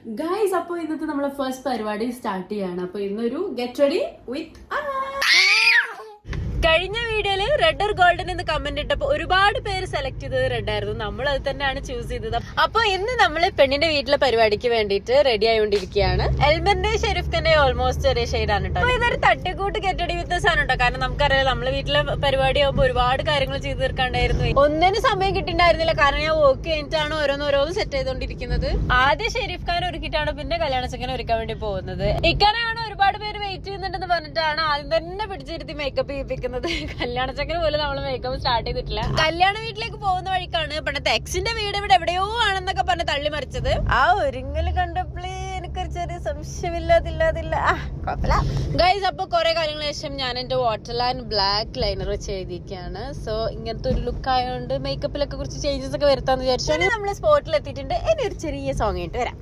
Guys, അപ്പൊ ഇന്നത്തെ നമ്മളെ ഫസ്റ്റ് പരിപാടി സ്റ്റാർട്ട് ചെയ്യാണ്. അപ്പൊ ഇന്നൊരു ഗെറ്റ് റെഡി വിത്ത് കഴിഞ്ഞ വീഡിയോയില് റെഡ് ഓർ ഗോൾഡൻ എന്ന് കമന്റ് ഇട്ടപ്പോ ഒരുപാട് പേര് സെലക്ട് ചെയ്തത് റെഡ് ആയിരുന്നു. നമ്മൾ അത് തന്നെയാണ് ചൂസ് ചെയ്തത്. അപ്പൊ ഇന്ന് നമ്മള് പെണ്ണിന്റെ വീട്ടിലെ പരിപാടിക്ക് വേണ്ടിയിട്ട് റെഡി ആയിക്കൊണ്ടിരിക്കുകയാണ്. എൽമന്റെ ഷെരീഫ് ഖാന്റെ ഓൾമോസ്റ്റ് ഒരേ ഷെയ്ഡാണ് കേട്ടോ. അപ്പൊ ഇതൊരു തട്ടിക്കൂട്ട് ഗെറ്റടി വിത്ത് സാധനം കേട്ടോ. കാരണം നമുക്കറിയാം നമ്മളെ വീട്ടിലെ പരിപാടി ആകുമ്പോൾ ഒരുപാട് കാര്യങ്ങൾ ചെയ്തു തീർക്കാണ്ടായിരുന്നു. ഒന്നിനും സമയം കിട്ടിണ്ടായിരുന്നില്ല. കാരണം ഞാൻ വർക്ക് കഴിഞ്ഞിട്ടാണ് ഓരോന്ന് സെറ്റ് ചെയ്തോണ്ടിരിക്കുന്നത്. ആദ്യം ഷെരീഫ് ഖാൻ ഒരുക്കിയിട്ടാണ് പിന്നെ കല്യാണ ചെക്കനെ ഒരുക്കാൻ വേണ്ടി പോകുന്നത്. ഇക്കാനാണ് ഒരുപാട് പേര് വെയിറ്റ് ചെയ്യുന്നുണ്ടെന്ന് പറഞ്ഞിട്ടാണ് ആദ്യം തന്നെ പിടിച്ചിരുത്തി മേക്കപ്പ് ചെയ്യിപ്പിക്കുന്നത്. കല്യാണ ചക്കന് പോലും നമ്മള് മേക്കപ്പ് സ്റ്റാർട്ട് ചെയ്തിട്ടില്ല. കല്യാണ വീട്ടിലേക്ക് പോകുന്ന വഴിക്കാണ് പണ്ടത്തെ എക്സിന്റെ വീട് ഇവിടെ എവിടെയോ ആണെന്നൊക്കെ പറഞ്ഞ് തള്ളി മറിച്ചത്. ആ ഒരുങ്ങല് കണ്ടപ്പോഴേ എനിക്കൊരു ചെറിയ സംശയമില്ലാതില്ല. ഗൈസ്, അപ്പൊ കുറെ കാര്യങ്ങൾക്ക് ശേഷം ഞാൻ എന്റെ വാട്ടർ ആൻഡ് ബ്ലാക്ക് ലൈനർ വെച്ച് എഴുതിയിരിക്കുകയാണ്. സോ ഇങ്ങനത്തെ ഒരു ലുക്ക് ആയതുകൊണ്ട് മേക്കപ്പിലൊക്കെ കുറച്ച് ചേഞ്ചസ് ഒക്കെ വരുത്താന്ന് വിചാരിച്ചു. നമ്മള് സ്പോട്ടിൽ എത്തിയിട്ടുണ്ട്. ഇനി ഒരു ചെറിയ സോങ് ആയിട്ട് വരാം.